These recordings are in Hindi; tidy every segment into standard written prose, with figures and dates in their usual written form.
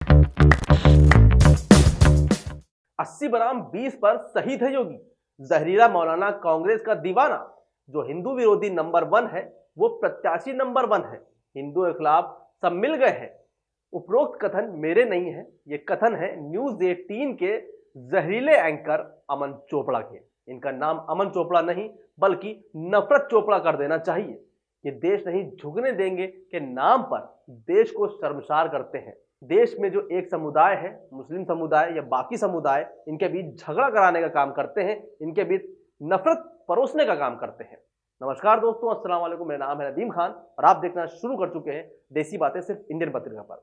80 बनाम 20 पर सही थे योगी। जहरीला मौलाना कांग्रेस का दीवाना। जो हिंदू विरोधी नंबर 1 है वो प्रत्याशी नंबर 1 है। हिंदुओं के खिलाफ सब मिल गए हैं। उपरोक्त कथन मेरे नहीं है, ये कथन है न्यूज 18 के जहरीले एंकर अमन चोपड़ा के। इनका नाम अमन चोपड़ा नहीं बल्कि नफरत चोपड़ा कर देना चाहिए। ये देश नहीं झुकने देंगे के नाम पर देश को शर्मसार करते हैं। देश में जो एक समुदाय है, मुस्लिम समुदाय या बाकी समुदाय, इनके बीच झगड़ा कराने का काम करते हैं, इनके बीच नफरत परोसने का काम करते हैं। नमस्कार दोस्तों, अस्सलाम वालेकुम। मेरा नाम है नदीम खान और आप देखना शुरू कर चुके हैं देसी बातें सिर्फ इंडियन पत्रिका पर।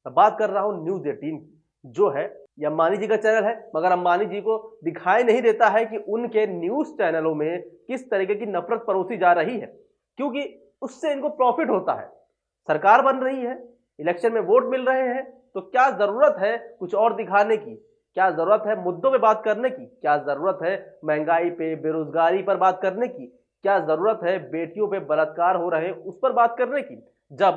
मैं बात कर रहा हूं न्यूज 18 की, जो है ये अंबानी जी का चैनल है, मगर अंबानी जी को दिखाई नहीं देता है कि उनके न्यूज चैनलों में किस तरीके की नफरत परोसी जा रही है, क्योंकि उससे इनको प्रॉफिट होता है। सरकार बन रही है, इलेक्शन में वोट मिल रहे हैं, तो क्या जरूरत है कुछ और दिखाने की? क्या जरूरत है मुद्दों पे बात करने की? क्या जरूरत है महंगाई पे, बेरोजगारी पर बात करने की? क्या जरूरत है बेटियों पे बलात्कार हो रहे उस पर बात करने की? जब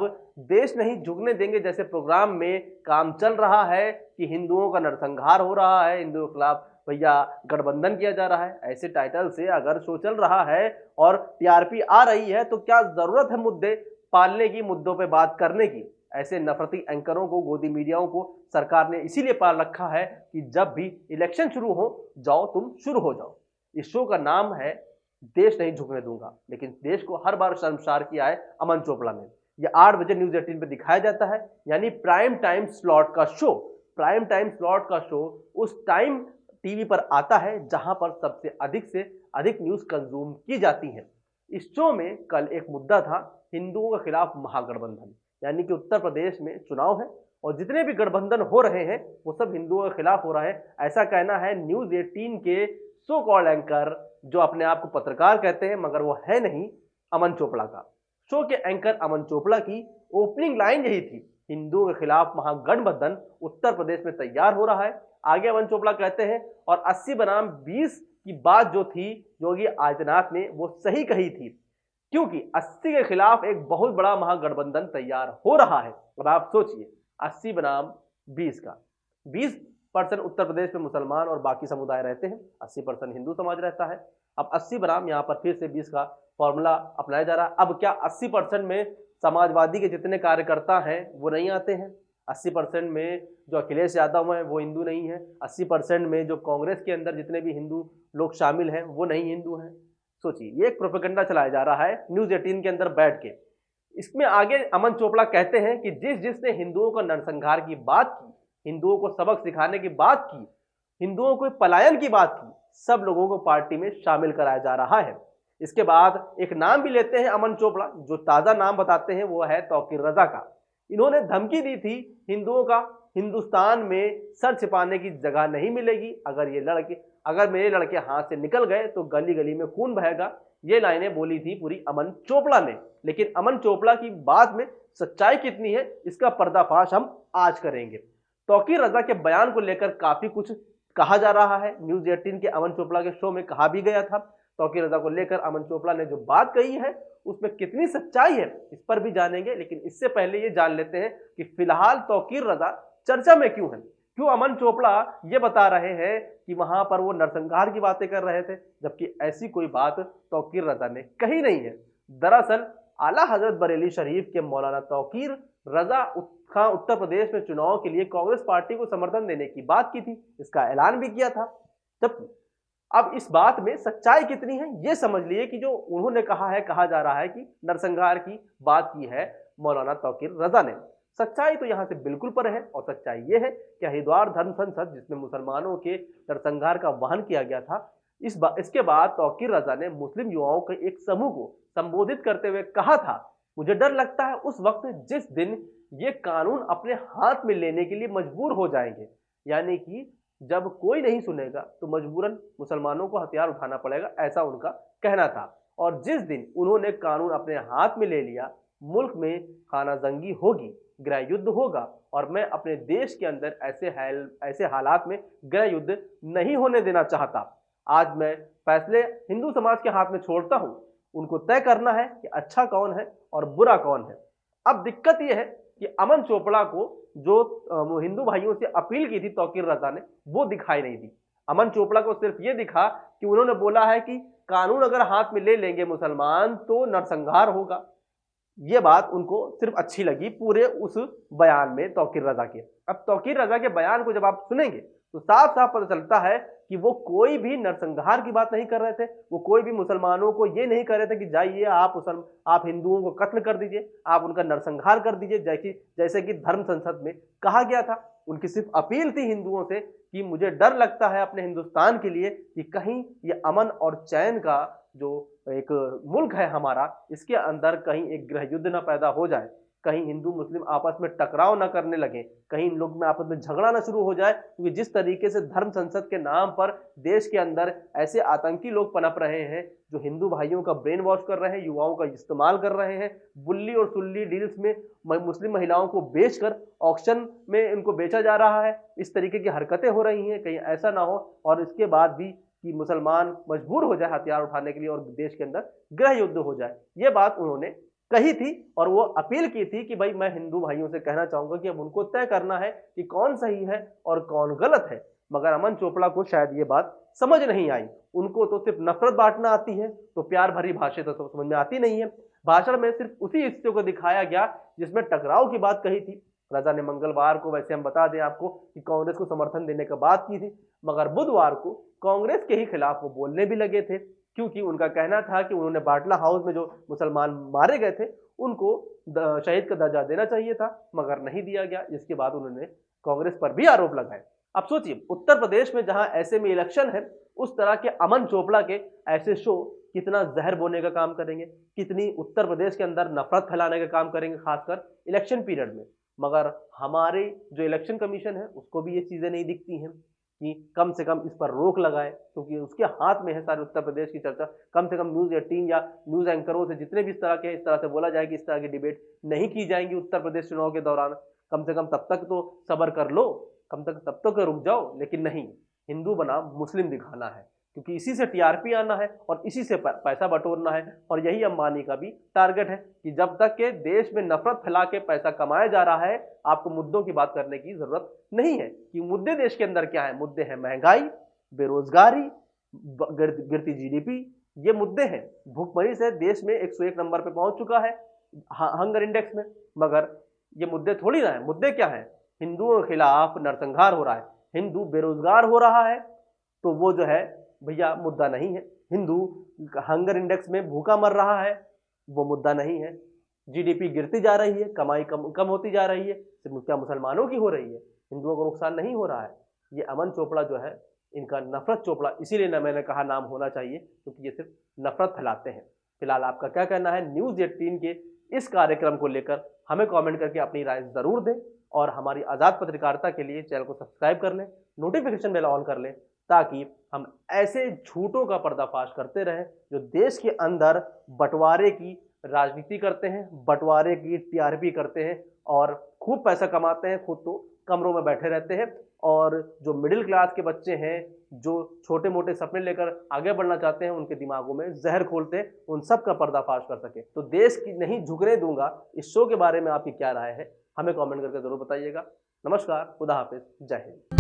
देश नहीं झुकने देंगे जैसे प्रोग्राम में काम चल रहा है कि हिंदुओं का नरसंहार हो रहा है, हिंदुओं के खिलाफ भैया गठबंधन किया जा रहा है, ऐसे टाइटल से अगर शो चल रहा है और टीआरपी आ रही है, तो क्या जरूरत है मुद्दे पालने की, मुद्दों पे बात करने की? ऐसे नफरती एंकरों को, गोदी मीडियाओं को सरकार ने इसीलिए पाल रखा है कि जब भी इलेक्शन शुरू हो जाओ तुम शुरू हो जाओ। इस शो का नाम है देश नहीं झुकने दूंगा, लेकिन देश को हर बार शर्मसार किया है अमन चोपड़ा ने। यह 8 बजे न्यूज 18 पे दिखाया जाता है, यानी प्राइम टाइम स्लॉट का शो। प्राइम टाइम स्लॉट का शो उस टाइम टीवी पर आता है जहां पर सबसे अधिक न्यूज कंज्यूम की जाती है। इस शो में कल एक मुद्दा था हिंदुओं के खिलाफ महागठबंधन, यानी कि उत्तर प्रदेश में चुनाव है और जितने भी गठबंधन हो रहे हैं वो सब हिंदुओं के खिलाफ हो रहा है, ऐसा कहना है न्यूज 18 के सो कॉल्ड एंकर, जो अपने आप को पत्रकार कहते हैं मगर वो है नहीं, अमन चोपड़ा का। शो के एंकर अमन चोपड़ा की ओपनिंग लाइन यही थी, हिंदुओं के खिलाफ महागठबंधन उत्तर प्रदेश में तैयार हो रहा है। आगे अमन चोपड़ा कहते हैं और 80 बनाम 20 की बात जो थी योगी आदित्यनाथ ने वो सही कही थी, क्योंकि 80 के खिलाफ एक बहुत बड़ा महागठबंधन तैयार हो रहा है। अब आप सोचिए 80 बनाम 20 का, 20% उत्तर प्रदेश में मुसलमान और बाकी समुदाय रहते हैं, 80% हिंदू समाज रहता है। अब 80 बनाम यहाँ पर फिर से 20 का फॉर्मूला अपनाया जा रहा है। अब क्या 80% में समाजवादी के जितने कार्यकर्ता हैं वो नहीं आते हैं? 80% में जो अखिलेश यादव हैं वो हिंदू नहीं है? 80% में जो कांग्रेस के अंदर जितने भी हिंदू लोग शामिल हैं वो नहीं हिंदू हैं? सोचिए, ये एक प्रोपेगेंडा चलाया जा रहा है न्यूज 18 के अंदर बैठ के। इसमें आगे अमन चोपड़ा कहते हैं कि जिसने हिंदुओं का नरसंहार की बात की, हिंदुओं को सबक सिखाने की बात की, हिंदुओं को पलायन की बात की, सब लोगों को पार्टी में शामिल कराया जा रहा है। इसके बाद एक नाम भी लेते हैं अमन चोपड़ा, जो ताजा नाम बताते हैं वो है तौकीर रजा का। इन्होंने धमकी दी थी हिंदुओं का हिंदुस्तान में सर छिपाने की जगह नहीं मिलेगी, अगर मेरे लड़के हाथ से निकल गए तो गली गली में खून बहेगा। ये लाइनें बोली थी पूरी अमन चोपड़ा ने। लेकिन अमन चोपड़ा की बात में सच्चाई कितनी है इसका पर्दाफाश हम आज करेंगे। तौकीर रजा के बयान को लेकर काफी कुछ कहा जा रहा है, न्यूज 18 के अमन चोपड़ा के शो में कहा भी गया था। तौकीर रजा को लेकर अमन चोपड़ा ने जो बात कही है उसमें कितनी सच्चाई है इस पर भी जानेंगे। लेकिन इससे पहले ये जान लेते हैं कि फिलहाल तौकीर रजा चर्चा में क्यों है, क्यों अमन चोपड़ा ये बता रहे हैं कि वहां पर वो नरसंहार की बातें कर रहे थे, जबकि ऐसी कोई बात तौकीर रजा ने कही नहीं है। दरअसल आला हजरत बरेली शरीफ के मौलाना तौकीर रजा खां उत्तर प्रदेश में चुनाव के लिए कांग्रेस पार्टी को समर्थन देने की बात की थी, इसका ऐलान भी किया था। जबकि अब इस बात में सच्चाई कितनी है ये समझ लिए कि जो उन्होंने कहा जा रहा है कि नरसंहार की बात की है मौलाना तौकीर रजा ने, सच्चाई तो यहां से बिल्कुल पर है। और सच्चाई ये है कि हरिद्वार धर्म संसद, जिसमें मुसलमानों के नरसंहार का वाहन किया गया था, इसके बाद तौकीर रजा ने मुस्लिम युवाओं के एक समूह को संबोधित करते हुए कहा था, मुझे डर लगता है उस वक्त जिस दिन ये कानून अपने हाथ में लेने के लिए मजबूर हो जाएंगे, यानी कि जब कोई नहीं सुनेगा तो मजबूरन मुसलमानों को हथियार उठाना पड़ेगा, ऐसा उनका कहना था। और जिस दिन उन्होंने कानून अपने हाथ में ले लिया, मुल्क में खाना जंगी होगी, गृह युद्ध होगा, और मैं अपने देश के अंदर ऐसे हालात में गृह युद्ध नहीं होने देना चाहता। आज मैं फैसले हिंदू समाज के हाथ में छोड़ता हूं, उनको तय करना है कि अच्छा कौन है और बुरा कौन है। अब दिक्कत यह है कि अमन चोपड़ा को जो हिंदू भाइयों से अपील की थी तौकीर रजा ने, वो दिखाई नहीं दी। अमन चोपड़ा को सिर्फ ये दिखा कि उन्होंने बोला है कि कानून अगर हाथ में ले लेंगे मुसलमान तो नरसंहार होगा। ये बात उनको सिर्फ अच्छी लगी पूरे उस बयान में तौकीर रजा के। अब तौकीर रजा के बयान को जब आप सुनेंगे तो साफ साफ पता चलता है कि वो कोई भी नरसंहार की बात नहीं कर रहे थे, वो कोई भी मुसलमानों को ये नहीं कर रहे थे कि जाइए आप हिंदुओं को कत्ल कर दीजिए, आप उनका नरसंहार कर दीजिए, जैसे कि धर्म संसद में कहा गया था। उनकी सिर्फ अपील थी हिंदुओं से कि मुझे डर लगता है अपने हिंदुस्तान के लिए कि कहीं ये अमन और चैन का जो एक मुल्क है हमारा, इसके अंदर कहीं एक गृह युद्ध ना पैदा हो जाए, कहीं हिंदू मुस्लिम आपस में टकराव ना करने लगे, कहीं इन लोग में आपस में झगड़ा ना शुरू हो जाए। क्योंकि जिस तरीके से धर्म संसद के नाम पर देश के अंदर ऐसे आतंकी लोग पनप रहे हैं जो हिंदू भाइयों का ब्रेन वॉश कर रहे हैं, युवाओं का इस्तेमाल कर रहे हैं, बुल्ली और सुल्ली डील्स में मुस्लिम महिलाओं को बेचकर ऑक्शन में इनको बेचा जा रहा है, इस तरीके की हरकतें हो रही हैं। कहीं ऐसा ना हो और इसके बाद भी कि मुसलमान मजबूर हो जाए हथियार उठाने के लिए और देश के अंदर गृह युद्ध हो जाए। ये बात उन्होंने कही थी और वो अपील की थी कि भाई मैं हिंदू भाइयों से कहना चाहूंगा कि अब उनको तय करना है कि कौन सही है और कौन गलत है। मगर अमन चोपड़ा को शायद ये बात समझ नहीं आई। उनको तो सिर्फ नफरत बांटना आती है, तो प्यार भरी भाषा तो समझ में आती नहीं है। भाषण में सिर्फ उसी हिस्से को दिखाया गया जिसमें टकराव की बात कही थी। रजा ने मंगलवार को, वैसे हम बता दें आपको, कि कांग्रेस को समर्थन देने की बात की थी, मगर बुधवार को कांग्रेस के ही खिलाफ वो बोलने भी लगे थे, क्योंकि उनका कहना था कि उन्होंने बाटला हाउस में जो मुसलमान मारे गए थे उनको शहीद का दर्जा देना चाहिए था, मगर नहीं दिया गया, जिसके बाद उन्होंने कांग्रेस पर भी आरोप लगाए। अब सोचिए, उत्तर प्रदेश में जहां ऐसे में इलेक्शन है, उस तरह के अमन चोपड़ा के ऐसे शो कितना जहर बोने का काम करेंगे, कितनी उत्तर प्रदेश के अंदर नफरत फैलाने का काम करेंगे, खासकर इलेक्शन पीरियड में। मगर हमारे जो इलेक्शन कमीशन है उसको भी ये चीजें नहीं दिखती हैं कि कम से कम इस पर रोक लगाए, क्योंकि उसके हाथ में है सारे उत्तर प्रदेश की चर्चा। कम से कम न्यूज़ 18 या न्यूज़ एंकरों से जितने भी इस तरह से बोला जाए कि इस तरह की डिबेट नहीं की जाएंगी उत्तर प्रदेश चुनाव के दौरान, कम से कम तब तक तो सब्र कर लो, तब तक रुक जाओ। लेकिन नहीं, हिंदू बनाम मुस्लिम दिखाना है, क्योंकि इसी से टीआरपी आना है और इसी से पैसा बटोरना है। और यही अंबानी का भी टारगेट है कि जब तक के देश में नफरत फैला के पैसा कमाया जा रहा है, आपको मुद्दों की बात करने की जरूरत नहीं है कि मुद्दे देश के अंदर क्या है। मुद्दे हैं महंगाई, बेरोजगारी, गिरती जीडीपी, ये मुद्दे हैं। भूखमरी से देश में 101 नंबर पे पहुंच चुका है हंगर इंडेक्स में, मगर ये मुद्दे थोड़ी ना है। मुद्दे क्या है? हिंदुओं के खिलाफ नरसंहार हो रहा है, हिंदू बेरोजगार हो रहा है, तो वो जो है भैया मुद्दा नहीं है। हिंदू हंगर इंडेक्स में भूखा मर रहा है, वो मुद्दा नहीं है। जीडीपी गिरती जा रही है, कमाई कम होती जा रही है, सिर्फ क्या मुसलमानों की हो रही है, हिंदुओं को नुकसान नहीं हो रहा है। ये अमन चोपड़ा जो है, इनका नफरत चोपड़ा इसीलिए ना मैंने कहा नाम होना चाहिए, क्योंकि ये सिर्फ नफरत फैलाते हैं। फिलहाल आपका क्या कहना है न्यूज़ 18 के इस कार्यक्रम को लेकर? हमें कमेंट करके अपनी राय जरूर दें और हमारी आज़ाद पत्रकारिता के लिए चैनल को सब्सक्राइब कर लें, नोटिफिकेशन बेल ऑन कर लें, ताकि हम ऐसे झूठों का पर्दाफाश करते रहें जो देश के अंदर बंटवारे की राजनीति करते हैं, बंटवारे की टीआरपी करते हैं और खूब पैसा कमाते हैं, खुद तो कमरों में बैठे रहते हैं। और जो मिडिल क्लास के बच्चे हैं, जो छोटे मोटे सपने लेकर आगे बढ़ना चाहते हैं, उनके दिमागों में जहर खोलते हैं, उन सब का पर्दाफाश कर सके। तो देश की नहीं झुकने दूंगा, इस शो के बारे में आपकी क्या राय है, हमें कमेंट करके जरूर बताइएगा। नमस्कार, खुदा हाफिज, जय हिंद।